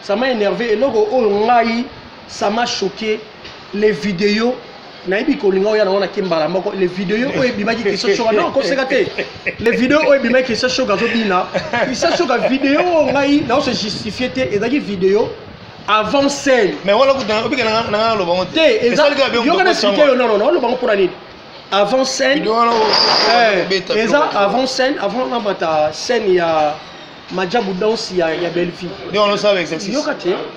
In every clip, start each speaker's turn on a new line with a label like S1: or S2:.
S1: ça m'a énervé. Et logo ça m'a choqué. Les vidéos, les vidéos les vidéos les vidéos vidéo avant scène. Mais voilà, avant scène, avant scène, avant scène, il y a Madjabou danse, il y a Belle-Vie.
S2: On le sait avec ça.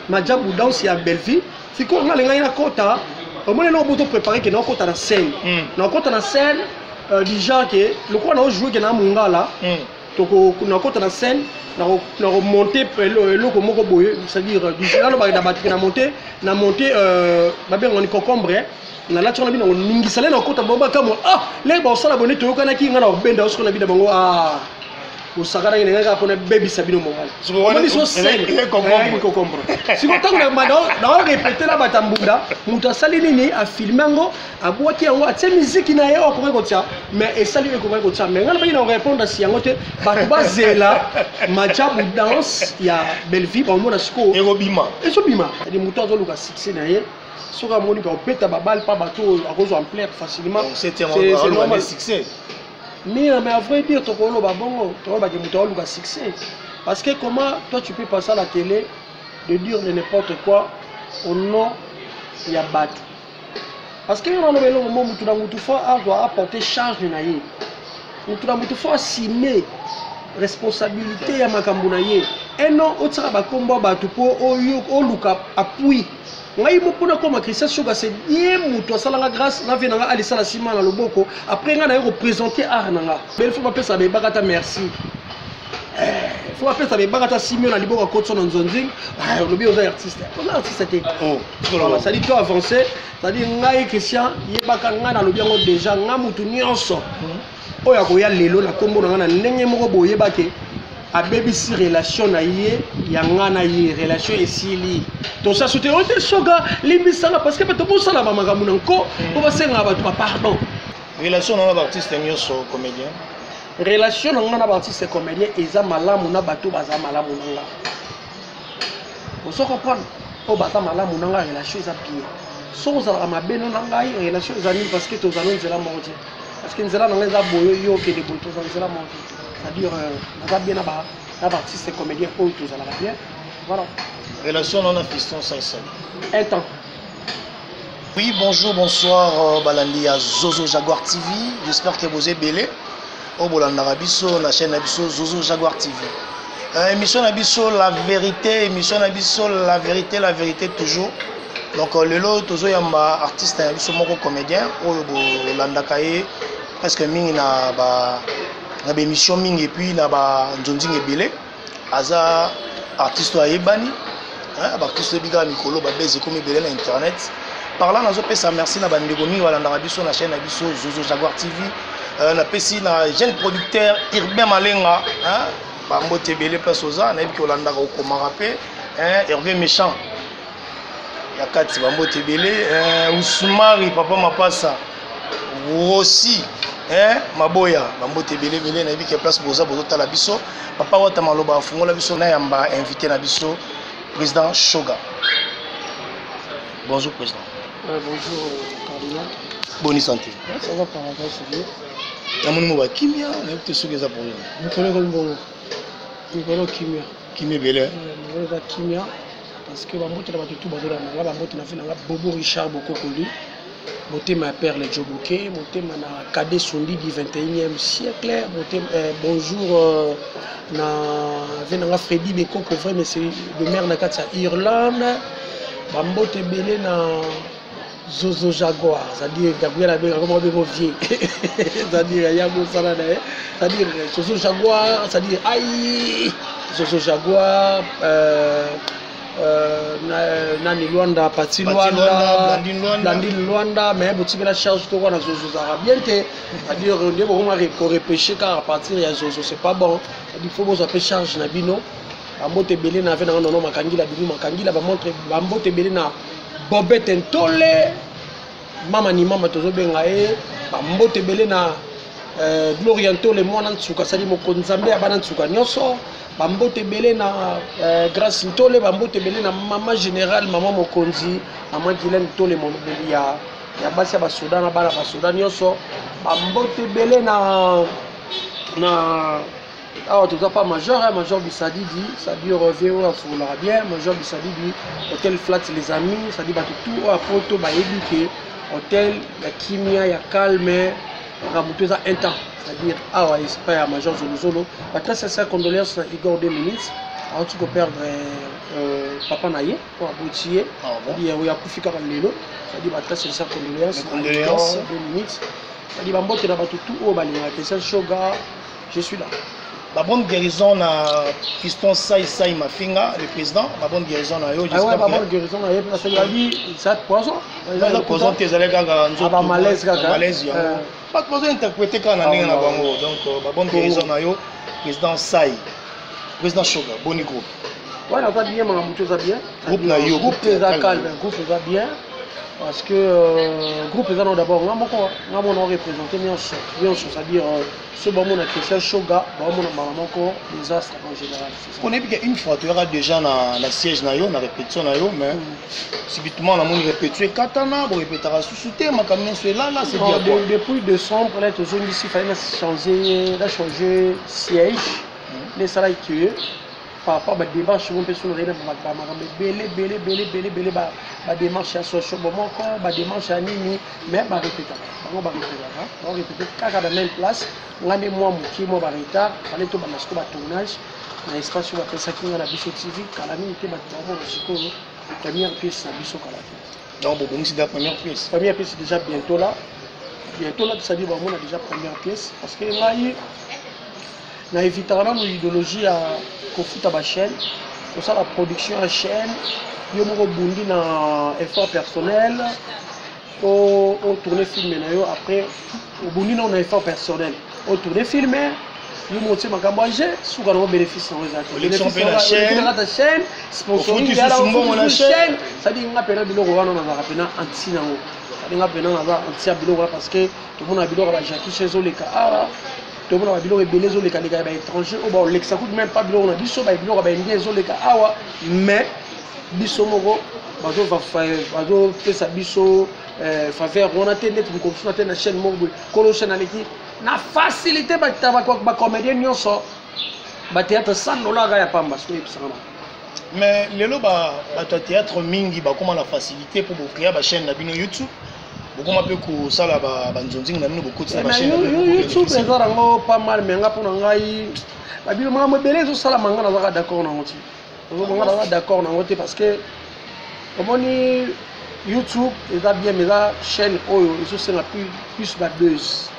S1: Madjabou danse, il y a Belle-Vie. Si on a les quota, au moins on peut préparer que nous quota la scène. Nous quota la scène, déjà que le quoi nous jouer que na munga là. Donc nous quota la scène, nous remonter le comme boye, c'est-à-dire déjà nous va battre na monter ba bien on concombre. Na la tona bina on mingi sala na quota boba comme ah les bon ça la bonne to kana ki ngana benda usko na bida bango ah usakana ngene ngaka pona baby sabino mongala on so scène concombre si ko tango na répéter la batambunda muta sali nini a filmer ngo abwaki yango atie musique na ye okoma ko tia mais et sali ko ko tia mais ngana bina répondre si yango te ba bazela Madjabou danse ya Belle-Vie ba mona siko ezobima di muta zo luka succès na ye soka moni ba opeta ba balle pas bateau à cause en plaire facilement
S2: c'est normal succès.
S1: Mais à vrai dire, tu as succès. Parce que comment toi tu peux passer à la télé de dire de n'importe quoi au nom il y a battu. Parce que on doit apporter charge de naïe. On doit assumer responsabilité à Makambunaye. Et non, on sera ba combat battu pour au luka appui. Ngai mopona comme Christian Shoga c'est bien muto sala grâce na venanga ali sala sima na loboko après nga na représenter art nanga mais il faut pas ça be bakata merci faut pas ça be bakata simio na liboko kotso na nzonzing ah lobi aux artistes on artiste c'était voilà ça dit toi avancer ça dit ngai Christian yebaka nga na lobi ngo déjà nga mutu nyonso oya ko ya lelo na kombo na ndenge moko boyebake a BBC relation na yé yanga na yé relation esili to ça soute on te soga limbisanga parce que tout bon ça la mama munanko on va senga ba pardon
S2: relation na artiste nyoso comédien
S1: relation na artiste comédien eza malamu na bato baza malamu nanga on se comprend o bata malamu nanga relation eza bien so za ma beno nanga relation eza ni parce que to za nzela monti parce que nzela nanga eza boyo yo ke de boto za nzela monti. C'est-à-dire, on va bien là-bas, l'artiste comédien, tout ça va bien. Voilà.
S2: Relation non fiston 500.
S1: Un temps.
S2: Oui, bonjour, bonsoir, Balandi à Zozo Jaguar TV. J'espère que vous êtes belé. Au Bolanda Rabiso, la chaîne Abisso, Zozo Jaguar TV. Émission Abisso, la vérité, émission Abisso, la vérité toujours. Donc, le lot, Tozo Yamba, artiste Abisso, moko comédien, au Bolanda Kaye, presque ming na ba. Na ba émission mingi et puis na ba nzonzing ebele aza artiste ayebani ba artiste biga mikolo ba beze comme ebele na internet par là nazo pesa merci na bandeko mingi balanda biso na chaîne na biso Zozo Jaguar TV na pesi na jeune producteur Irben Malenga ba mbote ebele place oza na ebi kolanda ko komara pe Hervé Méchant ya kati ba mbote ebele Ousmari papa mapasa aussi maboya bambote belé na biki place boza tala biso papa wata maloba fungola biso na yamba invité na biso président Shoga. Bonjour président.
S1: Bonjour cardinal.
S2: Bonne santé.
S1: Ça va par rapport à ça.
S2: Namoni mo ba kimia na te soki za problème.
S1: Nikolo kimia.
S2: Kimia belé.
S1: Nikolo za kimia parce que bambote na batutu bazola na bambote na fina Bobo Richard Bokokoli. Motema Père le Djoboké, Motema na Cadet Sondi du 21e siècle, bonjour na venanga Freddy Beko Kovre mais c'est le maire na Katsa Irlande, Bambote Belé na Zozo Jaguar, c'est-à-dire Gabriel Abel comme on vieux, c'est-à-dire Yago Salada, c'est-à-dire Zozo Jaguar, c'est-à-dire aïe Zozo Jaguar nani Luanda Pati Luanda Blandine Luanda mais boutique la charge to wana Zozo za bien te c'est-à-dire on dit bon on repêcher car à partir ya Zozo c'est pas bon il faut vous appeler charge na bino Bambote Belé na vena non makangila bibi makangila ba montre Bambote Belé na Bobette Ntole mama ni mama tozo benga e Bambote Belé na Glorianto le mwana nsuka sali mokonzambe abana nsuka nyoso bambote belé na Grâce Ntole, bambote belé na maman général, maman Mokonzi, maman Guylaine Ntole Molobeli ya basi ya basoda na bana basoda nyonso, bambote belé na alors tu n'as pas major, hein, major Bissadidi, ça dit au revoir, on l'aura bien, major Bissadidi, hôtel flat les amis, ça dit bah tout à photo bah éduqué, hôtel, la kimia, il y a calme, ramouteuse à un temps, c'est-à-dire ah ouais, c'est pas un major Zolo, bah très sincère condoléances Igor 2 minutes, alors tu peux perdre papa naïe, pour aboutir, c'est-à-dire il y a Koufika Lelo, c'est-à-dire bah très sincère condoléances, 2 minutes, c'est-à-dire bah mbote na bah tout au bah les c'est Shoga, je suis là.
S2: La bonne guérison na Fiston Saï Mafinga, le président, la bonne guérison na yo.
S1: Ah ouais, la bonne guérison na yo parce que la vie, ça poison.
S2: Ça poison tes allez gaga nzo.
S1: Ah malaise gaga.
S2: Malaise ya. Pas besoin d'interpréter quand na ndenge na bango. Donc la bonne guérison na yo, président Saï. Président Shoga, boni groupe.
S1: Ouais, on va bien mamuto za bien.
S2: Groupe na yo.
S1: Groupe za calme, groupe za bien. Parce que groupe les d'abord, on a représenté bien, c'est-à-dire ce bon monde a Christian Shoga, bon monde a des astres en général.
S2: On est bien une fois, tu auras déjà la siège na yo, la répétition na yo, mais subitement on a répété katana, on répétera sous-souté, ma camion c'est là, c'est bien.
S1: Depuis décembre, là, toujours ici, il fallait changer siège, les salariés qui par rapport à des démarches, on peut se réunir des démarches à social, des démarches à Nini, mais on va répéter. On va répéter car à la même place, on a des mois qui m'ont retard, il fallait tout le tournage, dans l'espace où on a fait ça qui est à la Bisso TV, car la nuit était la première pièce à Bisso Kalafi.
S2: Donc, bon, c'est la première pièce.
S1: La première pièce est déjà bientôt là. Bientôt là, ça dit qu'on a déjà la première pièce. Parce que là, on a évité l'idéologie à Kofuta ma chaîne, pour ça la production à chaîne, il y a un effort personnel, on tourne film après, au bout on a un effort personnel, on tourne film, il y a un manger, si on a un bénéfice dans
S2: la
S1: chaîne, sponsoring la chaîne, ça dit qu'on a un biloko on a un anti nango, ça dit qu'on a un anti biloko parce que tout le monde a biloko la Jackie chez Zoleka. Tout le monde a biloko belé Zoleka les gars étrangers, au bon l'ex ça coûte même pas biloko na biso ba biloko ba indien Zoleka awa, mais biso moko bazo pesa biso faveur on a tenu pour continuer na chaîne moko kolo chaîne aleki na facilité ba comédien nyonso ba théâtre $100 ya pamba so yebisanga.
S2: Mais lelo ba théâtre mingi ba comment la facilité pour créer ba chaîne na bino YouTube. Comment peut que ça là ba nzonzinga na bino beaucoup de ba chaîne
S1: YouTube ça rango pas mal mais nga pona ngai ba bino mama belé zo sala manga na zaka d'accord na ngoti. On est d'accord parce que comme YouTube est bien mais la chaîne c'est la plus de buzz.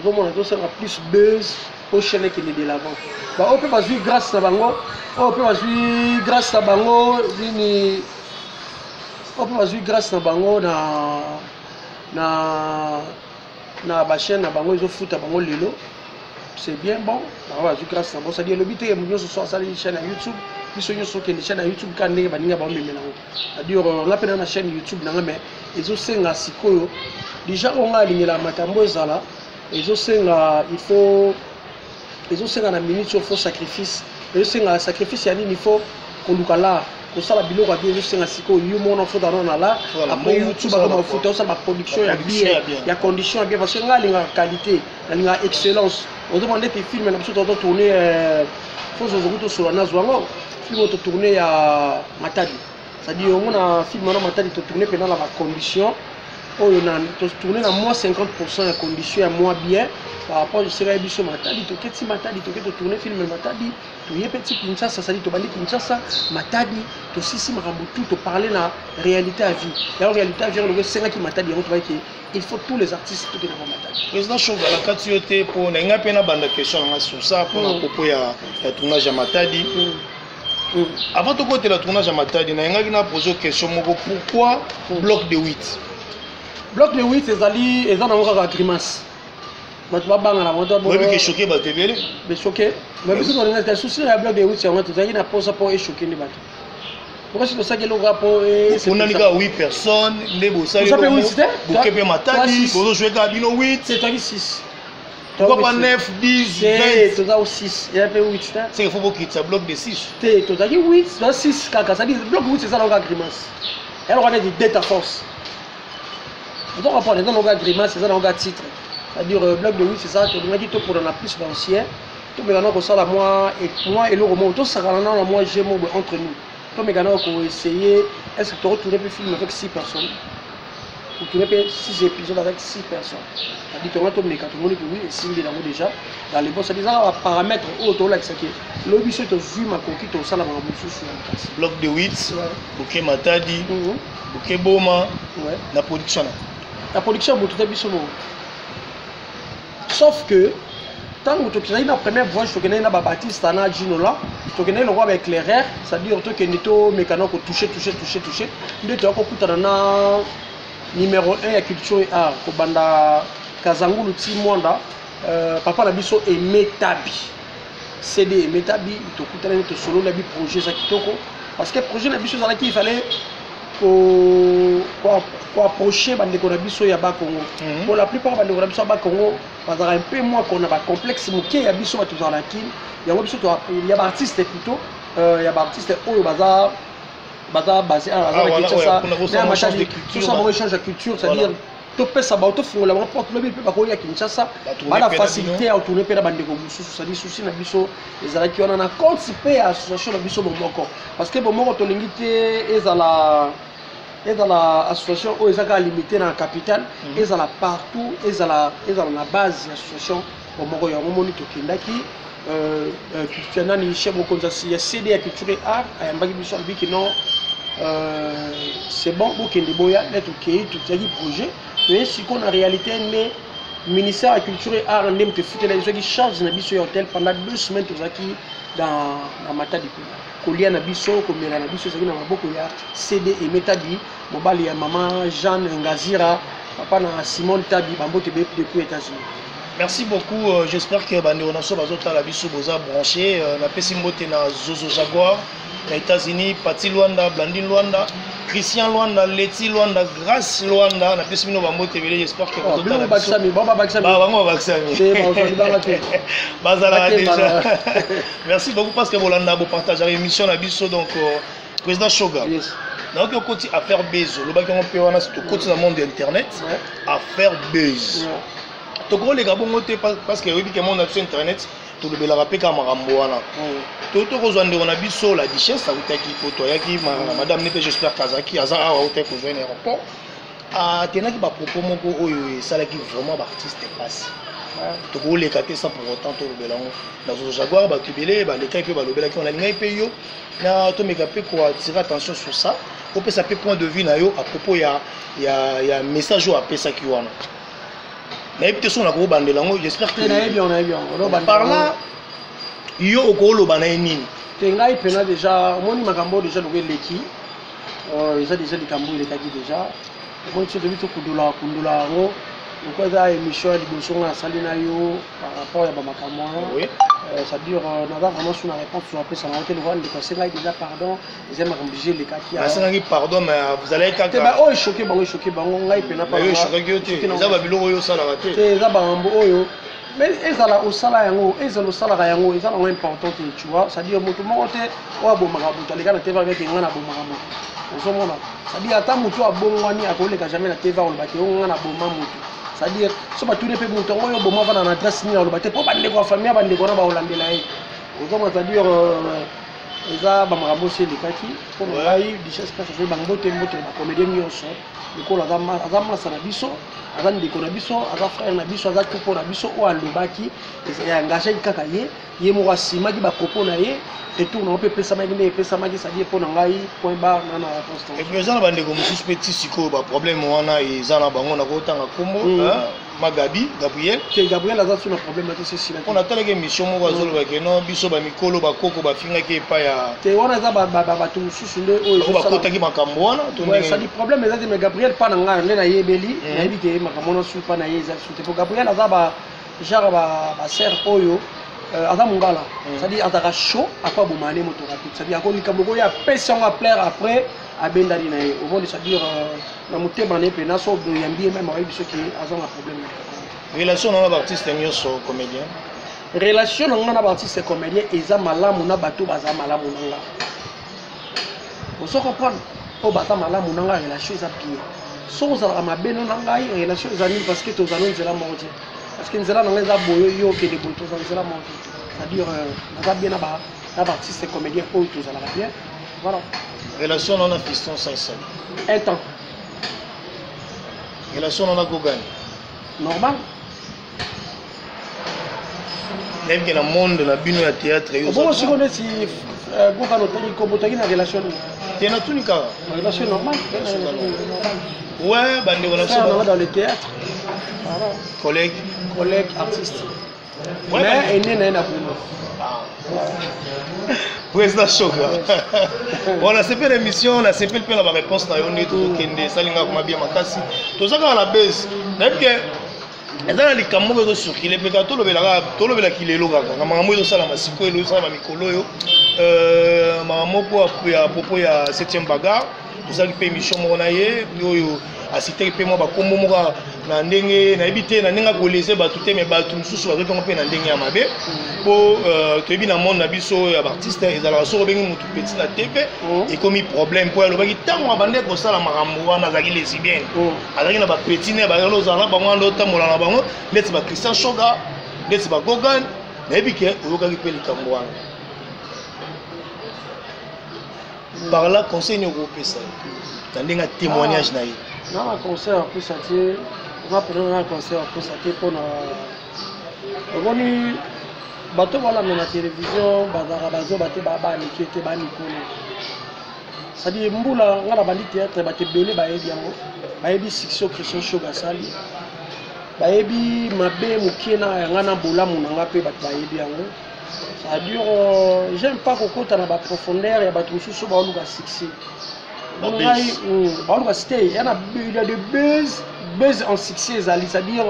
S1: On a plus buzz pour chaîne qui est de l'avant. On peut pas jouer grâce à Bango, on peut pas jouer grâce à Bango, on peut pas jouer grâce à Bango na ba chaîne na Bango ils ont foutu à Bango lelo. C'est bien bon, on va jouer grâce à Bango. C'est-à-dire le but est de ce soir ça les chaînes à YouTube. Biso nyonso ke chaîne ya YouTube ka ndenge baninga ba memela ngo. C'est-à-dire on a pena na chaîne YouTube nanga mais ezo senga sikoyo déjà on a lingela makambo ezala ezo senga il faut ezo senga na minute il faut sacrifice ezo senga sacrifice ya nini il faut koluka la ko sala biloko ya ezo senga sikoyo yo mona faut dans na la après YouTube ba ko futa ça ba production ya bien ya condition ya bien parce que nga linga qualité linga excellence on demande des films na biso to tourner faut zo sur na zwango film auto tourné à Matadi. C'est-à-dire on a film à Matadi to tourné pendant la condition on a tourné à moins 50% de conditions à moins bien par rapport à ce biso Matadi to keti Matadi to keto tourner film Matadi to yé petit Kinshasa ça dit to bandi Kinshasa Matadi to sisi makambutu to parler la réalité à vie. La réalité à vie on le 5 qui Matadi on voit que il faut tous les artistes qui dans Matadi.
S2: Président Shoga la katioté pour n'enga pena banda question sur ça pour la propos ya tournage à Matadi. Avant de côté la tournage à Matadi, on a posé une question pourquoi bloc de 8?
S1: Bloc de 8, c'est encore la grimace. Je
S2: suis choqué,
S1: je suis choqué. Mais si on a un souci, le bloc de 8, on a posé pour choquer les bateaux. Pourquoi c'est ça que le rapport est.
S2: On a 8 personnes, les beaux salles,
S1: vous avez 8,
S2: Matadi, vous jouez à 8.
S1: C'est toi qui 6.
S2: Pourquoi pas 9, 10, 20?
S1: Tu as 6, il y a 8.
S2: C'est qu'il faut beaucoup quitter ça bloc de 6.
S1: Tu as 8, tu as 6, ça dit bloc 8, c'est ça la grimace. Elle aura dit dette à force. Vous avez rapport, la grimace, c'est ça la titre. C'est-à-dire bloc de 8, c'est ça, tu as dit pour la plus financière. Tout le monde ça moi et le roman, tout ça moi j'ai mon entre nous. Tout le monde a essayé, est-ce que tu as retourné le film avec 6 personnes? Vous tournez 6 épisodes avec 6 personnes. C'est-à-dire que tout le monde est signé déjà. Dans les bons, c'est-à-dire un paramètre autour de ça. Le but c'est de vu ma conquête au sein de ma bouche.
S2: Bloc de 8, bouquet matadi, bouquet boma, la production. La production,
S1: vous avez vu ce mot. Sauf que, tant que tu as eu la première voix, tu as eu la Baptiste, tu as eu le roi avec l'éclaireur, c'est-à-dire que tu as eu le mécano qui touché. Tu as eu numéro 1 ya culture et art kobanda Kazangulu Timwanda papa na biso Emetabi CD Emetabi to kutana to solo na bi projet ça kitoko parce que projet na biso ça il fallait ko approcher bande ko na biso ya ba Congo pour la plupart bande ko na biso ya ba Congo bazara un peu moins qu'on a ba complexe muke ya biso ba tuzana kin ya biso to ya ba artiste plutôt ya ba artiste oyo bazar basé à ça échange de culture, c'est-à-dire tout peut ça tout font la porte le peut pas à Kinshasa la facilité à tourner per bande comme c'est-à-dire souci na biso les araki on a constitué association na biso bomoko parce que bomoko to lingité ezala association o ezaka limité na capitale ezala partout ezala na base association bomoko ya momoni to kindaki chef il y a CD à culture et art à non c'est bon pour qu'il y ait tout projet mais si qu'on a réalité le ministère de la culture et art on foutre les gens qui chargent na biso hôtel pendant 2 semaines tout ça qui dans Matadi kolia na biso komela na biso ça na maboko ya CD et Metabi mobali ya maman Jeanne Ngazira papa na Simon Tabi bambote depuis États-Unis.
S2: Merci beaucoup, j'espère que Bande Onaso Bazota la biso boza branché na pesi mbote na Zozo Jaguar na États-Unis, Pati Luanda, Blandine Luanda, Christian Luanda, Leti Luanda, Grace Luanda na pesi mino bambote belé, j'espère que Bazota la biso
S1: baba baksami
S2: bazala déjà. Merci beaucoup parce que Bolanda bo partager l'émission na biso donc président Shoga. Donc on continue à faire buzz, le bac on peut on a tout côté dans le monde internet à faire buzz. Toko les gabon parce que oui que mon sur internet tout le bela rapé comme marambo wana toto kozwande on a biso la duchesse ça utaki poto yaki madame nepe j'espère kazaki aza a hotel ko joindre aéroport a tenaki ba propos moko oyo salaki vraiment ba artiste passe toko les katé sans pour autant tout le bela dans Zozo Jaguar ba tubelé ba les kai pe ba lobela ki on a ngai pe yo na to meka pe ko attirer attention sur ça on peut ça peut point de vue na yo à propos ya message au apesa ki wana. J'espère que par là, il y a un banani.
S1: Tengai pena déjà, mon makambo déjà le leki. Ils ont déjà des cambo les kaki déjà. Moi tu devais tout kundula ro. Donc ça émission de bosonga salina yo par rapport à makambo. Oui. Ça dure n'a vraiment sur la réponse sur après ça m'a été le voir les conseils déjà pardon, ils aiment obliger les kaki.
S2: Ah c'est pardon mais vous allez kaka.
S1: Bah oh choqué bango ngai pena pas.
S2: Oui choqué ça va bilo yo ça la raté.
S1: C'est ça bango oyo. Mais ezala osala yango ezala osala yango ezala important tu vois ça dire moto monte o bo marabu talika na teva avec ngana bo marabu ozomona ça dire ata moto abongwani akoleka jamais na teva on baki ngana bo mamuto ça dire so ba tourner pe moto oyo bo mavana na adresse ni on bate po bande ko famille bande ko na ba olandela ye ozomona ça dire eza ba marabu c'est les kaki pour ngai duchesse ka ça bango te moto ba comédien nyonso ko la azama sana biso azan de konabiso aza frère na biso aza tout pour na biso o alobaki ya engagé kaka ye mo wasima ki ba propos na ye et tout on peut pesa maki ne pesa maki ça dit pour ngai point barre na constant
S2: et puis ça bande ko musu petit siko ba problème wana eza na bango na ko tanga kombo Magabi Gabriel
S1: aza sur le problème là c'est si
S2: on attend que mission mo bazolo ba ke non biso ba mikolo ba koko ba finga ke pa ya
S1: te wana za ba tout susu nde o
S2: ba kota ki makambo wana to
S1: ndenge ça dit problème eza mais Gabriel pa na nga na yebeli na yebi ke makambo na su pa na yeza su te pour Gabriel aza ba genre ba sœur oyo aza mongala ça dit azaka chaud apa bomane moto rapide ça dit akoli kamoko ya pression à plaire après abenda dina au monde ça dire na motema ne pe na so yambi même avec biso ki aza un problème
S2: relation na artiste nyonso comédien
S1: relation na artiste comédien eza malamu na bato baza malamu nanga oso comprendre po baza malamu nanga relation eza bien so ozalaka mabe no na ngai relation eza nini parce que tozala nzela moko te parce que nzela nanga eza boyo yo okende boye tozala nzela moko te c'est-à-dire naza bien na baartiste comédien oyo tozalaka bien voilà
S2: relation na Fiston Saïsal
S1: un temps
S2: relation na Gogan
S1: normal
S2: même que dans le monde na bino ya théâtre yo
S1: bon si on est si Gogan otaki na relation
S2: tu na tout nika
S1: relation normale
S2: ouais bande relation
S1: dans le théâtre voilà
S2: collègue
S1: artiste
S2: ouais
S1: mais ene na boulot
S2: président Choga on a fait une émission on a fait la réponse na yo ndi to kende salinga kuma bien makasi to saka la base même que ezana likambo ko circuler pe ka to lobela kilelo kaka na makambo ezo sala masiko elo sala mikolo yo makambo ya propos ya 7e bagarre tozali pe émission moko na ye oyo asité pe mo bakombo moko na ndenge na ebité na ndenge ko laisser bato te mais bato mususu bazo tongo pe na ndenge ya mabe po toyebi na monde na biso ya artiste ezala so bengi mutu petit na TV et comme problème po alo baki tango abande ko sala makambo wana zaki lesbienne azaki na ba petit ne ba yolo zala bango ndo tamola na bango ndeti ba Christian Choga ndeti ba Gogan na ebike oyokaki pe likambo wana par là conseil ni opesa tandinga témoignage na ye
S1: na conseil pour ça te on va prendre un conseil pour ça te pour na boni bato wala na télévision bazara bazo baté baba nikete ba nikolo ça dit mbula ngala bandi théâtre baté belé ba yebi yango ba yebi Sixo Christian Choga sali ba yebi mabe mukena ngana bola munanga pe bato ba yebi yango. C'est-à-dire, j'aime pas qu'on compte dans la profondeur et battre sous ba luka succès. Il y a de buzz en succès, c'est-à-dire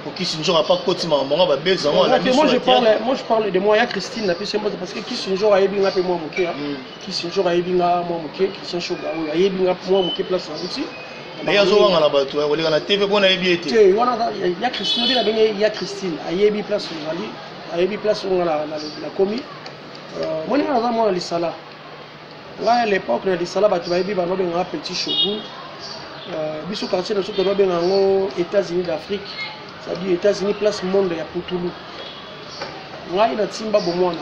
S2: pour qui si n'aura pas côté maman va buzz moi
S1: je parle de moi il y a Christine la plus parce que qui si jour a yebinga pe moi moké qui si jour a yebinga moi moké Christian Choga a yebinga moi moké place là aussi.
S2: Mais ya zo wanga na bato on est na TV bona yebi été.
S1: Il y a Christine il y a Christine a yebi place là ayebi place on la commis moi na za moi lisala là à l'époque na lisala ba tu bayebi ba no benga petit shogun biso quartier na soto no benga ngo États-Unis d'Afrique ça dit États-Unis place monde ya Putulu ngai na timba bomona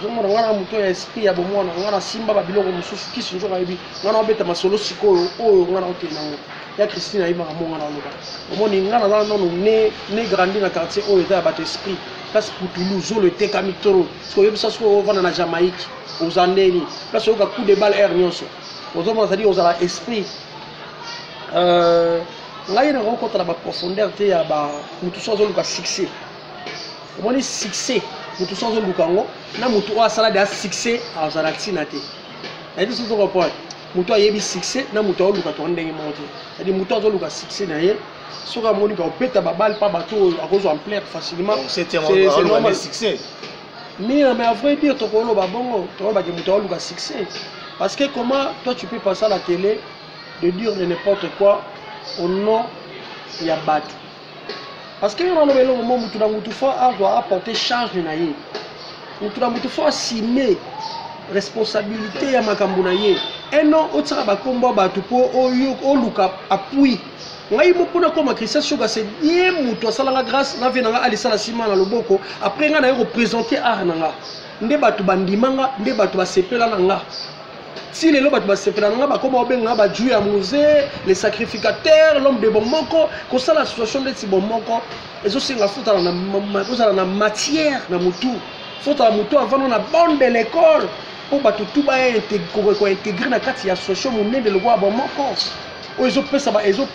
S1: zongo ngana muto ya esprit ya bomona ngana simba ba biloko mususu kisi njo bayebi ngana obeta masolo sikoyo oyo ngana otena ngo ya Christine ayiba monga na loba omoni ngana na no ne grandi na quartier oyo ta ba esprit place Putulu zo le teka mitoro so yebisa so vana na Jamaïque aux Andeni place au coup de balle air nyonso ozoma ça dit aux ala esprit ngai na rencontre la profondeur te ya ba mutu so zo luka succès omoni succès mutu so zo luka ngo na mutu o asala da succès a zala tina te et dit so ko mutu ayebi succès na mutu o luka to ndenge monte c'est dit mutu zo luka succès na ye soka moni ka opeta ba balle pa bato a cause en plaire facilement
S2: c'est normal succès
S1: mais à vrai dire to ko lo ba bongo to ba ke mutu o luka succès parce que comment toi tu peux passer à la télé de dire de n'importe quoi au nom il y a battu parce que on a le moment où tout le monde doit apporter charge na ye tout le monde faut assumer responsabilité ya makambo na ye et non otira ba kombo battu po o luka appui ngai mo pona comme Christian Choga c'est bien muto salanga grâce na venanga alisala sima na loboko après nga na représenter art nanga nde battu bandimanga nde battu basepela nanga si les lobes ba sepela nga ba comme obenga ba Dieu à musée les sacrificateurs l'homme de bomoko ko ça la situation de bomoko ezo singa futa na matière na mutu futa na mutu avant na bonne de l'école pour ba tout ba intégrer na kati ya social monene de le roi bomoko ezo pesa ba ezo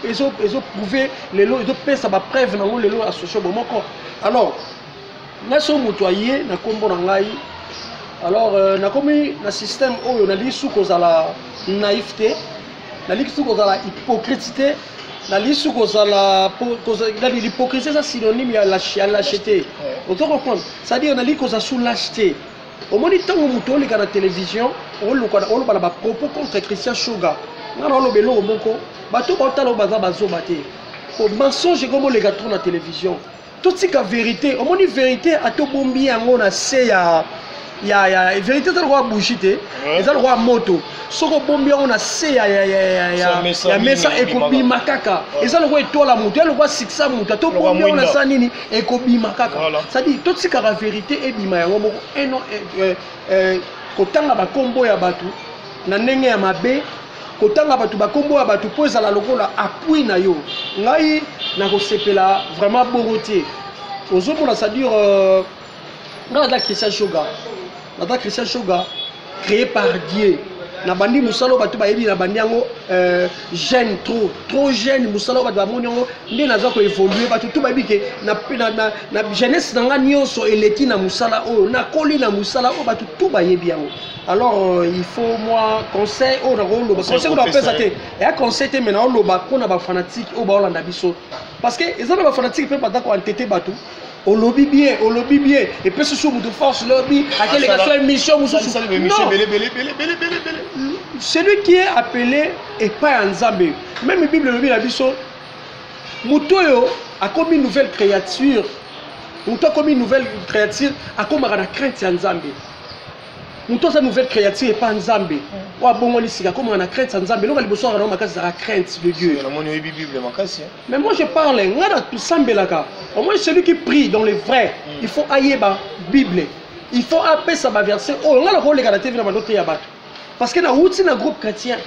S1: prouver les lots ezo pesa ba preuve na ngo les lots associés bomoko alors na so mutu aye na kombo na ngai. Alors, na système où on a dit sous la naïveté, on a dit sous la hypocrisie, on a dit sous l'hypocrisie, c'est synonyme à lâcheté. On doit comprendre. C'est-à-dire on a dit qu'on a sous lâcheté. Au moment où on a la télévision, on a propos contre Christian Choga. On a dit que on a mensonge comme les gâteaux na télévision tout ce que vérité au moins vérité à tout bombi yango na se ya vérité ça roi bouchité et ça roi moto soko bombi yango na se ya mesa ekobi makaka et ça le roi toi la moto le roi sixa moto to bombi yango na sanini ekobi makaka ça dit tout ce que la vérité et bima yango moko eno kotanga ba kombo ya batu na ndenge ya mabe kotanga batu ba kombo ya batu po ezala lokola appui na yo ngai na kosepela vraiment borotier ozomona ça dire dans Christian Shoga créé par Dieu na bandi musalo batu ba yebi na bandi yango jeune trop jeune musalo batu ba moni yango nde naza ko évoluer batu tout ba bike na jeunesse nanga nyonso eleki na musala o na koli na musala o batu tout ba yebi yango. Alors il faut moi conseil o na ko loba conseil ko pesa te et conseil te maintenant loba ko na ba fanatique o ba olanda biso parce que ezana ba fanatique pe pas ko entêter batu au lobby bien et puis ce de force lobby à quelle mission celui qui est appelé et pas en Zambé même la Bible lobby la biso mutoyo a comme une nouvelle créature a comme la crainte en Zambé muto sa nouvelle créature et pas en Zambé wa bongo lisika comme on a crainte en Zambé loka liboso na makasi la crainte de Dieu mais moi je parle ngana tout sambelaka au moins celui qui prie dans les vrais il faut ayeba Bible il faut appeler ça verset oh ngala ko leka na TV na bandote ya bato parce que na outi na groupe chrétien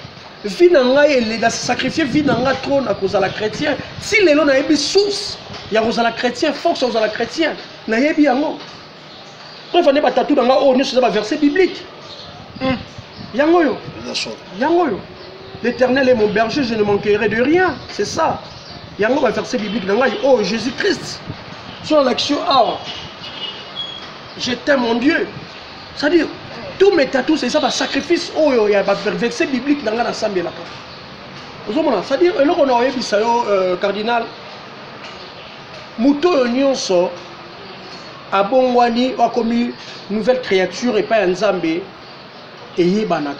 S1: vie na ngai la sacrifier vie na nga trop na cause la chrétien si lelo na yebi source ya cause la chrétien force cause la chrétien na yebi yango quand on est batatu dans la haut nous c'est un verset biblique yangoyo l'Éternel est mon berger je ne manquerai de rien c'est ça yango un verset biblique dans la oh Jésus-Christ sur l'action je t'aime mon Dieu c'est-à-dire tous mes tatous c'est ça un sacrifice oh il y a un verset biblique dans la ensemble là c'est-à-dire et là on a eu cardinal muto nyonso abongwani a commis nouvelle créature et pas Nzambe et yebanaka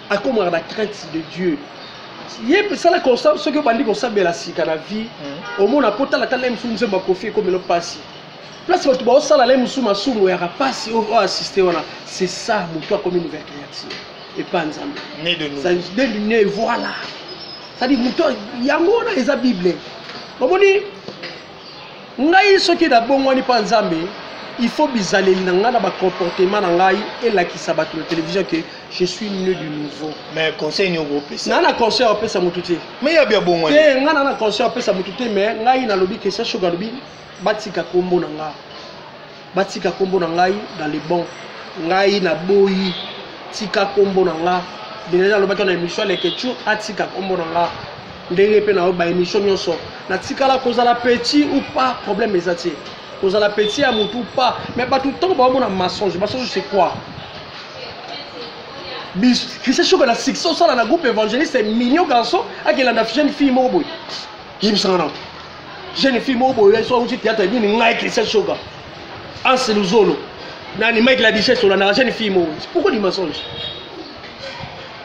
S1: a comme la crainte de Dieu yé ça la constat ce que bandi ko sabela sika na vie au monde apota la tala msunze ba kofi comme le passé place ba tuba osala la msuma sumu ya rapasi au assister wana c'est ça muto a commis nouvelle créature et pas Nzambe né de nous ça de né voilà ça dit muto yango na eza bible bomoni ngai soki da bongwani pa Nzambe il faut bizaleli na nga na ba comportement na ngai et la ki sabato la télévision que je suis né du nouveau
S2: mais conseil ni européen
S1: na conseil européen ça mututé
S2: mais ya bien bongwani
S1: te nga na conseil européen ça mututé mais ngai na lobi que ça shoga lobi batika kombo na ngai dans les bons ngai na boyi tika kombo na nga déjà lobaki na émission les question atika kombo na nga ndenge pe na ba émission nyonso na tikala kozala petit ou pas problème ezati kozala petit à mutu ou pas mais pas tout le temps ba mona mensonge c'est quoi bis Christian Shoga na section ça na groupe évangéliste c'est mignon garçon a qui la jeune fille mo boy kim sana jeune fille mo boy so uti théâtre ni ngai Christian Shoga en c'est nous zolo na ni Mike la bichette sur la jeune fille mo pourquoi du mensonge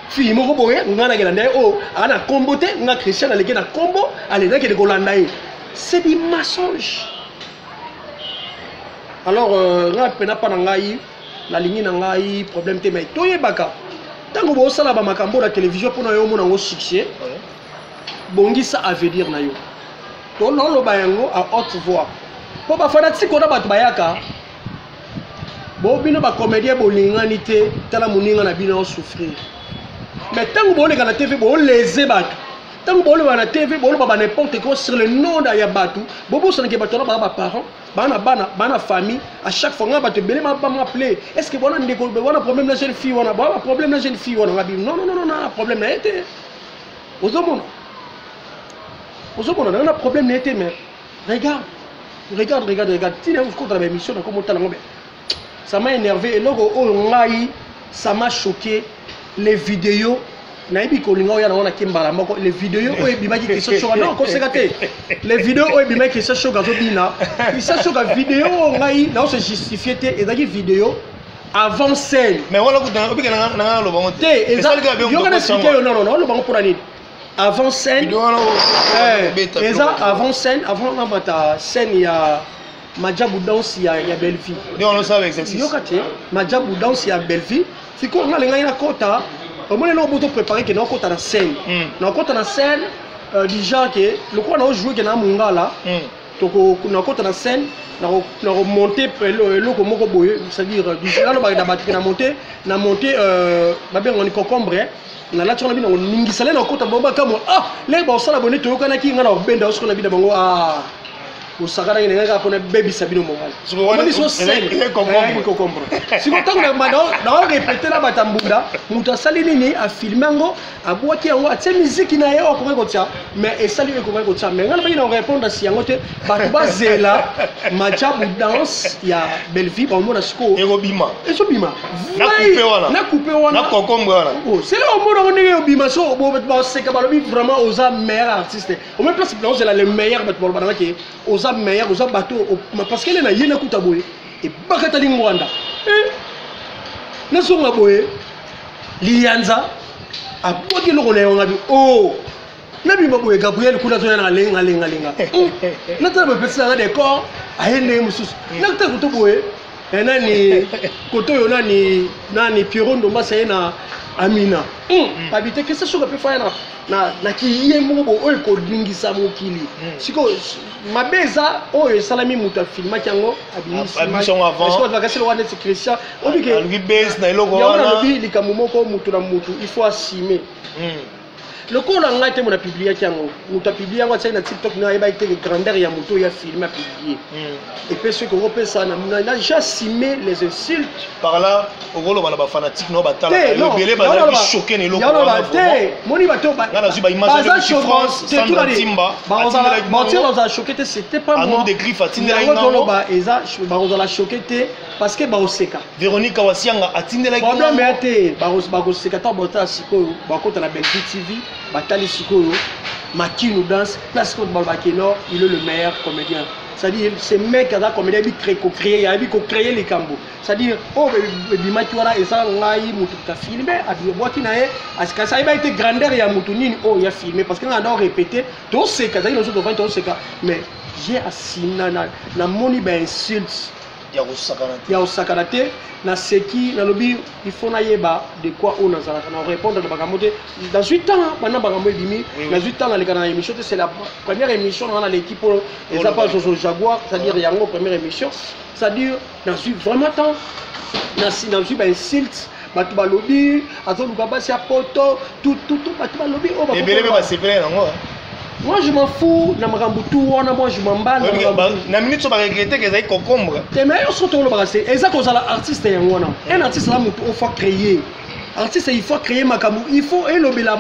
S1: fille moko boye ngana ngela ndaye o ana kombo te nga Christian aleke na kombo ale na ke de kolanda ye c'est des mensonges alors nga pena pa na ngai la ligne na ngai problème te mais toyebaka tango bo sala ba makambo na télévision pona yo mona ngo succès bongisa avenir na yo to lolo ba yango à haute voix po ba fanatique ona batu bayaka bo bino ba comédien bolingani te tala muninga na bino souffrir mais tant que vous avez la TV, vous les ébattez. Tant que vous avez la TV, vous avez n'importe quoi sur le nom de Yabatou. Vous avez des parents, des famille. À chaque fois, vous avez m'appeler. Est-ce que vous avez un problème de la jeune fille? Vous avez un problème de la jeune fille? Non, un problème n'a été. Vous avez un problème n'a été, mais regarde. Si vous avez une émission, ça m'a énervé. Et là, ça m'a choqué. Les vidéos naibi kolinga ya na kimbala moko les vidéos o ebimaki ki se choka non konsekate les vidéos o ebimaki ki se choka zo bina ki se choka vidéo ngai na se justifier te ezaki vidéo avant scène
S2: mais wala ku obika na lo bango
S1: te yo kana expliquer yo non lo bango pour ani avant scène eza avant scène avant nabata scène ya Majabu danse ya Belleville
S2: on le sait exercice
S1: yokate Majabu danse ya Belleville siko nga lenga ina kota omone no boto préparer que na kota na scène na kota na scène du genre que le quoi na jouer que na mungala toko na kota na scène na remonter le moko boye c'est-à-dire du genre no ba na battre na monter ba bien on concombre na la tshona bina ningi sale na kota boba kamo le ba osala bonne to yokana ki nga na benda osiko na bina bango usakana ine ngaka pona baby sabino mongala
S2: on
S1: so scène concombre siko tango na répéter la batambunda muta sali nini a filmango abwaki yango atie musique na ye okoka kotia mais esali ekoka kotia mais ngana bina répondre si yango te batu bazela Majabu danse ya Belleville ba mona siko
S2: ekobima
S1: na couper wana
S2: na concombre wana
S1: c'est là au mona on est obima so ba seka ba lobi vraiment aux meilleurs artistes au même place c'est là le meilleur batu ba bana ki aux meilleur aux bateau parce qu'elle est na yena kuta boye et bakata lingwanda na songa boye lianza aboki loko na yonga bi na bi boye Gabriel kuna tona na lenga na tana bepesa na décor ayende mususu na kuta kuto boye nani koto yo nani Pierrot Ndomba na Amina habite que ça soit peut faire na kiye moko oyo ko dingisa mokili siko mabeza oyo salami muta filma kyango
S2: abimison avant
S1: parce que vakasi lo wana c'est Christian obike
S2: lui base na eloko
S1: wana ya lobi likamu moko mutu na mutu il faut assumer le coup on a été mon publié kyango muta publié yango tsai na TikTok na eba été grandeur ya mutu ya film a publié et puis ce qu'on repère ça na j'assumer les insultes
S2: par là au rôle ba fanatique no batala le belé ba choqué ne eloko
S1: wana moni bato ba
S2: na zu ba image de France Sandra Timba
S1: ba choqué c'était pas moi
S2: de griffe atindela
S1: ingo ba eza ba la choqué parce que ba oseka
S2: Véronique Wasianga atindela ingo
S1: problème était ba oseka ta bota siko ba kota na Belleville TV batali sikoyo Makino danse place que Balbakino il est le meilleur comédien c'est-à-dire ce mec a comédien bi créer il a bi créer les cambo c'est-à-dire bimaki wana eza ngai mutu ta filmer abi boaki na ye aska ça a été grandeur ya mutu nini il a filmé parce que on a répété to seka ça ils ont devant to seka mais j'ai assina na moni ba insulte ya osakana te na seki na lobi il faut na yeba de quoi on a na répondre de bagamote dans 8 ans bana bagambo bimi dans 8 ans na lekana émission c'est la première émission dans l'équipe et ça pas Zozo Jaguar c'est-à-dire yango première émission c'est-à-dire dans vraiment temps na ba insulte batu balobi azoluka basi ya poto tout batu balobi o ba
S2: ebele ba sepele nango.
S1: Moi je m'en fous, na makambutu wana moi je m'emballe.
S2: Na minute so ba regretter que ça concombre.
S1: Te mais yo surtout le bagasse. Eza ko zala artiste ya wana. Un artiste là mutu il faut créer. Artiste il faut créer makamu. Il faut elobela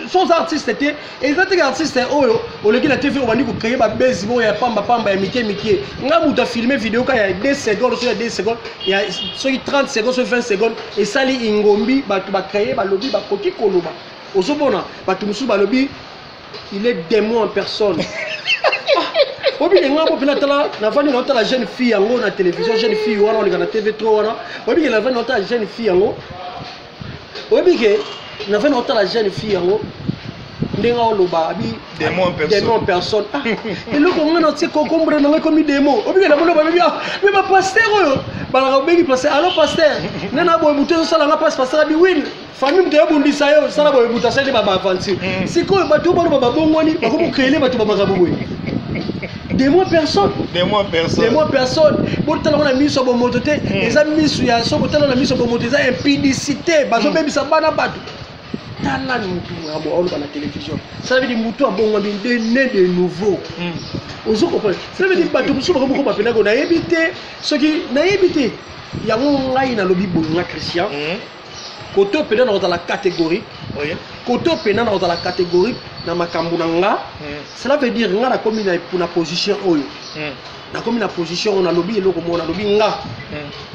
S1: sans artiste était exactement artiste oyo au lieu la TV on va dire créer ba base bon ya pamba ya mikie. Nga mutu filmer vidéo ka ya 2 secondes sur 2 secondes, il y a sur 30 secondes sur 20 secondes et sali ingombi ba créer ba lobby ba koki koloba. Ozobona ba tumusu ba lobby il est démon en personne. Obi les ngabo pina tala na vani na la jeune fille yango na télévision jeune fille wana on na TV3 wana. Obi ke na vani na jeune fille yango. Obi ke na vani na la jeune fille yango. Ndenga oloba abi
S2: démon en personne.
S1: Et le kongo na tse kokombre na comme démon. Obi ke na bono ba bi mais ba pasteur oyo. Ba la obi pasteur allo pasteur. Nana boy mutezo sala na pasteur abi win. Famille de bundisa yo sala boy mutasa de baba avanti. Siko bato bano baba bongoni ba ko créer bato baba kabwe. Démon personne. Bon tala na miso bo motote, eza miso ya so bo tala na miso bo motote eza impudicité, bazo bebisa bana bato. Tala mutu abo on na télévision. Ça veut dire mutu abongo bi né de nouveau. Ozo comprendre. Ça veut dire bato musu ba ko ba pena ko na éviter ce qui na éviter. Ya ngai na lobi bonga Christian. Koto pena dans la catégorie. Koto pena dans la catégorie na makambu nga. Cela veut dire nga na komi na pour na position oyo. Na komi na position on a lobby eloko mo na lobby nga.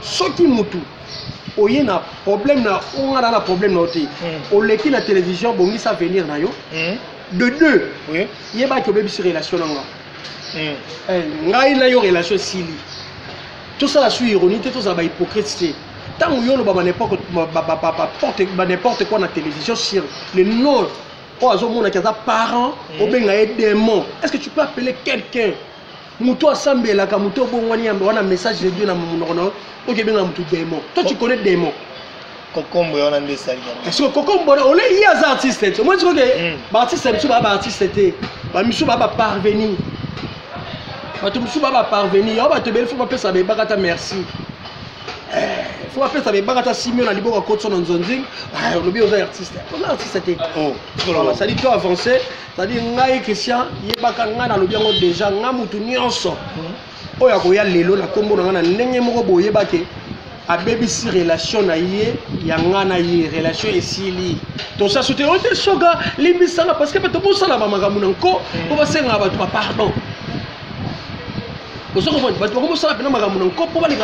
S1: Soki mutu oye na problème na on a na problème na oti. O leki na télévision bongi ça venir na yo. De deux. Oui. Yeba ko bebi sur relation nga. Ngai na yo relation sili. Tout ça la sous ironie, tout ça ba hypocrite. Tant que n'importe quoi na télévision sur le nom oh azomona kaza parent obenga ye démon. Est-ce que tu peux appeler quelqu'un muto asambela ka muto bongwani yamba wana message de Dieu na munono OK benga muto démon. Toi tu connais démon.
S2: Kokombo wana ndé sali.
S1: Est-ce que Kokombo on est il y a artiste. Moi je dis que ba artiste c'est ba artiste té. Ba misu ba parvenir. Ba tu misu ba parvenir. On va te belle faut pas ça be bakata merci. Faut appeler ça be bakata Simeon na liboka kotso na nzonzing. Ah on obi aux artistes. On a artiste té. Oh. Voilà, ça dit toi avancer. Ça dit ngai Christian yebaka nga na lobi yango déjà nga mutu nyonso. Oya ko ya lelo na kombo na nga na ndenge moko boyeba ke a baby si relation na ye ya nga na ye relation esili to ça soute on te soga limbisanga parce que to bosala ba makambo nanko po basenga ba pardon Vous savez, vous savez, vous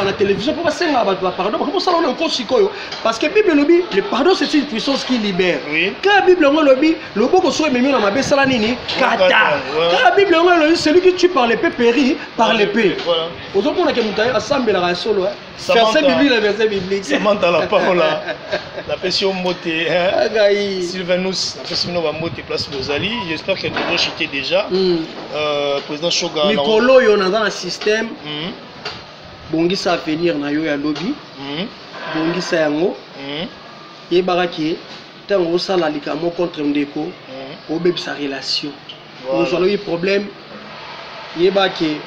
S1: la télévision, vous savez, pardon, vous savez, encore sikoyo, parce que Bible lobby, le pardon c'est une puissance qui libère. Quand la Bible lobby, le beau soit même dans ma bessalanini, kata. Quand la Bible lobby, celui qui tue par l'épée périt par l'épée. Vous savez, on a qu'à assemblée la solo, verset biblique, le verset biblique.
S2: Ça monte à la parole là. La pression moté, Sylvanus, la pression moté place Bozali. J'espère que vous chité déjà. Président Shoga.
S1: Nicolo, il y en a dans le système. Bongisa à venir na yo ya lobby. Bongisa yango. Yebaraki. Tango sala likamo contre Ndeko. Obeb sa relation. Nous avons eu problème. Yebaki.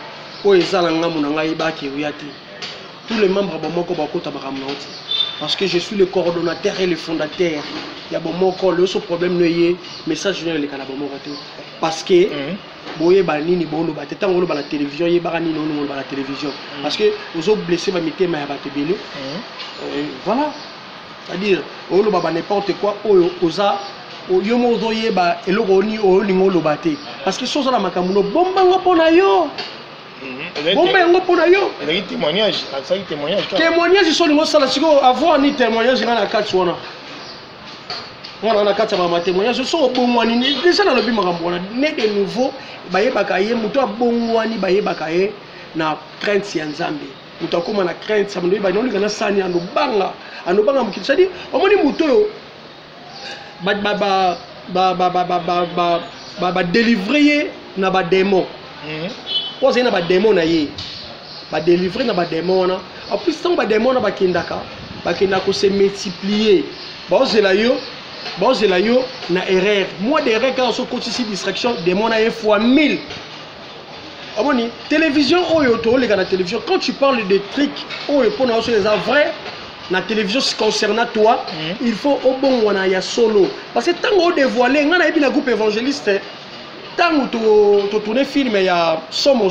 S1: O ezala ngamu na nga yebaki uyati. Tous les membres de mon corps parce que je suis le coordonnateur et le fondateur. Il y a mon corps, le seul problème n'est message vient le Canada parce que boye banini bolo ba teta ngolo ba la télévision ye barani no ngolo ba la télévision parce que aux autres blessés ba mité ma ba tebele voilà c'est-à-dire olo ba n'importe quoi oyo oza yo mo zo ye ba eloko ni o lingolo ba te parce que soza la makamuno bomba ngopona yo. Bon ben on peut yo.
S2: Il y a témoignage, ça y témoignage.
S1: Témoignage ils sont les mots ça avoir ni témoignage dans la carte wana. On a la carte ça va témoignage sont bon wani déjà dans le bi makambo né de nouveau baye bakaye muto bon wani baye bakaye na crainte ya Nzambe. Muto koma na crainte ça mndo ba non kana sani ando banga mukiti ça dit au moni muto yo ba délivrer na ba démon. Parce qu'il y a des démons qui sont délivrés dans les démons. En plus, quand les démons sont se multiplier. C'est là na erreur. Moi, des erreurs, quand on se continue distraction, les démons ont fois 1000. Télévision, quand tu parles de trucs, les vrais, la télévision concernant toi, il faut au bon solo. Parce que tant qu'on dévoile, on a un groupe évangéliste. Tant que tu tournes film, il y a somme.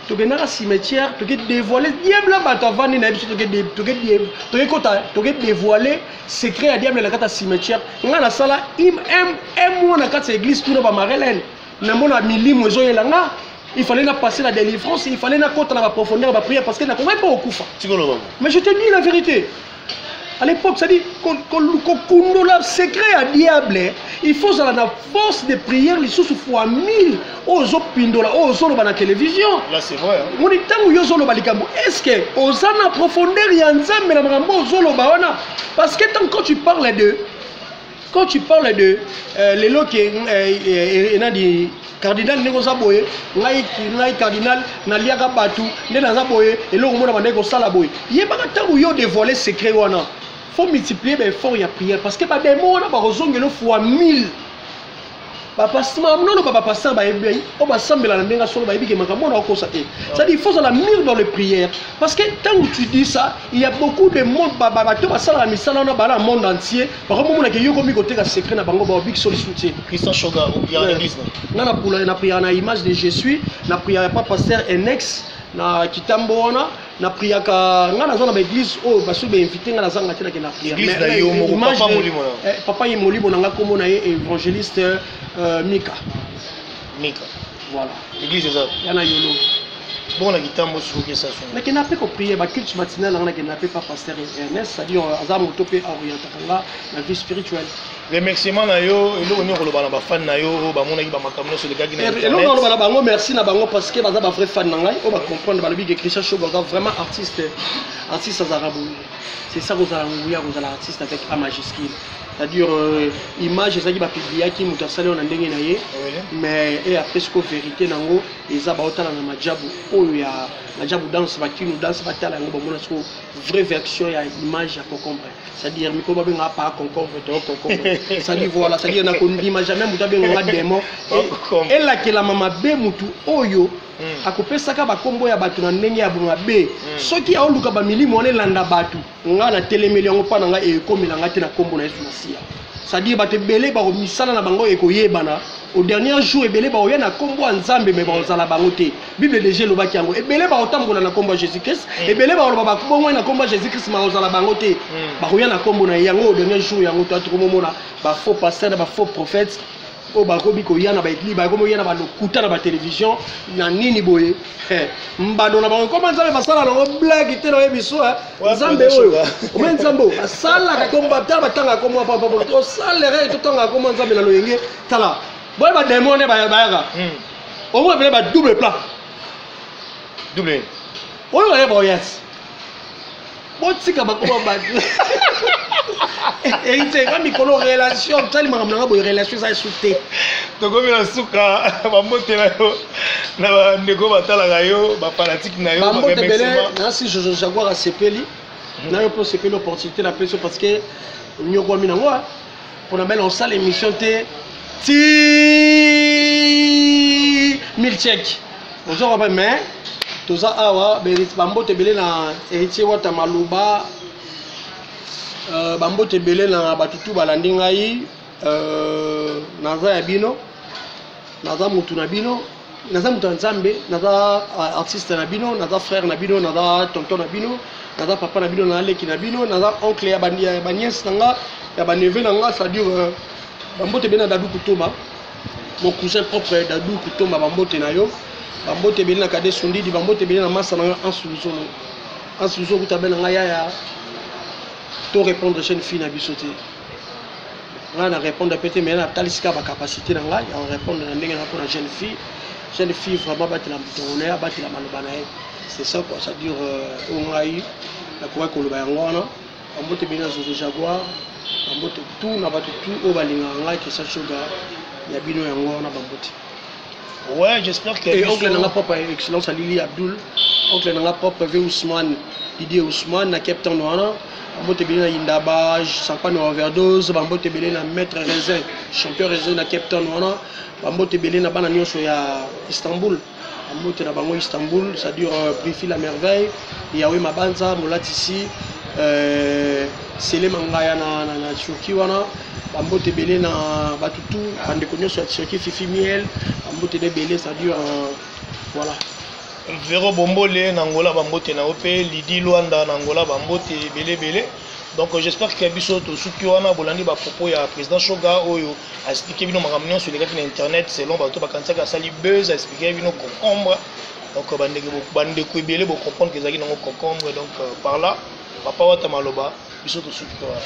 S1: Tu as un cimetière, tu as dévoilé. Diable là, tu as dévoilé secret à diable dans le cimetière. On a la salle, il fallait passer la délivrance, il fallait passer la profondeur de la prière parce qu'il n'a pas au coup. Mais je te dis la vérité. À l'époque, ça dit qu'on a secret à diable. Il faut la force de prière, les choses fois 1000 aux opindola, aux autres dans la télévision.
S2: Là, c'est vrai.
S1: Mon temps où ils ont est-ce que aux en profondeur il y a un zam mais parce que tant quand tu parles de les lots qui est dit cardinal Negoza Boye, ngai cardinal Naliaga Batu, Nenaza Boye, et l'autre monde a Sala Boye. Il y a pas de temps où ils ont dévoilé secret. Il faut multiplier les efforts et la prière parce que les démons ont besoin fois 1000. C'est-à-dire il faut la mire dans les prières parce que tant que tu dis ça il y a beaucoup de monde dans le monde entier par exemple il y a un secret dans le big sollicité
S2: Christian Shoga ou bien l'église
S1: na prière na image de Jésus na prière pas pasteur Enex na kitambo na prière ka ngana za na église oh basu be invité ngana za ngati na prière
S2: église na yo moko papa molimo
S1: papa ye molimo na ngako mona évangéliste Mika.
S2: Voilà. L'église ça.
S1: Yana yolo.
S2: Bon la guitare moi sur que ça sonne.
S1: Mais qui n'a pas prier ba culte matinal on a qui n'a pas pasteur Ernest, c'est-à-dire azam topé oriental la vie spirituelle.
S2: Remerciement na yo et nous on ba na fan na yo ba mona ki ba makamno sur le gars qui na internet.
S1: Et nous on ba bango merci na bango parce que baza ba vrai fan na ngai on va comprendre ba le big Christian Shoga vraiment artiste azarabou. C'est ça vous allez artiste avec A majuscule. c'est-à-dire image ezaki bapubliaki moto asali na ndenge na ye mais et après ce que vérité nango eza baotala na majabu oyo ya majabu danse bakinu danse batala yango bomona siko vraie version ya image ya concombre, c'est-à-dire miko babenga pa concombre to concombre, c'est-à-dire voilà, c'est-à-dire na kondima jamais muta benga démon et la kela mama be mutu oyo akopesaka bakombo ya bato na ndenge ya bonga be soki aoluka ba milimo ne landa bato nga na telemeli yango pa na nga e komela nga te na kombo na Yesu Masia, c'est-à-dire bato belé ba misala na bango ekoyebana au dernier jour ebele ba oya na kombo ya Nzambe me ba ozala bango te. Bible déjà lobaki yango ebele ba otambola na kombo ya Jésus Christ ebele ba loba ba kombo na kombo ya Jésus Christ ma ozala bango te ba oya na kombo na yango au dernier jour yango to atrokomona ba faux pasteur ba faux prophètes o ba kobi ko yana ba église ba komo yana ba lokuta na ba télévision na nini boye mbado na ba kombo Nzambe basala na blague te na yebiso Nzambe oyo o men Nzambe asala ka kombo ta batanga kombo papa o salere to tanga kombo Nzambe na loyenge tala boy ba démon ba yaka au moins ba double plat
S2: double
S1: oyo ba ba yes bo tika ba kombo ba et il t'a mis qu'on relation tellement qu'on a une relation ça sauté
S2: donc comme la souka ba moté na yo na ba ndeko batala ga yo ba fanatique na yo
S1: ba moté belé na si je Jaguar a sepeli na yo pour sepeli l'opportunité la pression parce que nous ko mi na ngwa pour na belle on salle émission té ti 1000 chèques on se rappelle mais tout ça awa ba moté belé na héritier wata maluba bambote belé na batutu balandi ngai naza ya bino naza mutu na bino naza mutu Nzambe naza artiste na bino naza frère na bino naza tonton na bino naza papa na bino na leki na bino naza oncle ya baniès nanga ya baneve nanga, c'est-à-dire bambote belé na Dadou Kutoma mon cousin propre Dadou Kutoma bambote na yo bambote belé na Kade Sundidi bambote belé na masa na en solution kutabela ngai ya to répondre jeune fille na bisoté on a répondre peut-être mais na talisika ba capacité na ngai on répondre na ndenge na pour la jeune fille vraiment battre la tourner battre la maloba na c'est ça quoi, ça dire on a eu la quoi ko loba yango na on bote bien Zozo Jaguar on bote tout na battu tout au balinga ngai que ça choga ya bino yango na bambote.
S2: Ouais, j'espère que
S1: et oncle na propre excellence Lili Abdul oncle na propre V Ousmane Didier Ousmane na Cape Town wana bambote belé na Indaba champagne overdose bambote belé na maître raisin champion raisin na Cape Town wana bambote belé na bana nyonso ya Istanbul bambote na bango Istanbul, c'est-à-dire Brifi la merveille Yawe Mabanza Molatisi Sele Mangaya na Turquie wana bambote belé na batutu bandeko nyonso ya Turquie Fifi Miel bambote belé, c'est-à-dire voilà
S2: Véro Bombole Nangola bambote na opé Lidi Luanda Nangola bambote belé. Donc j'espère que biso to suki wana bolandi ba propos ya président Shoga oyo a expliqué bino makamnyo sur les gars sur internet selon bato ba kansaka sali buzz a expliqué bino concombre. Donc bandeko belé bo comprendre que zaki nango concombre, donc par là papa wata maloba biso to suki wana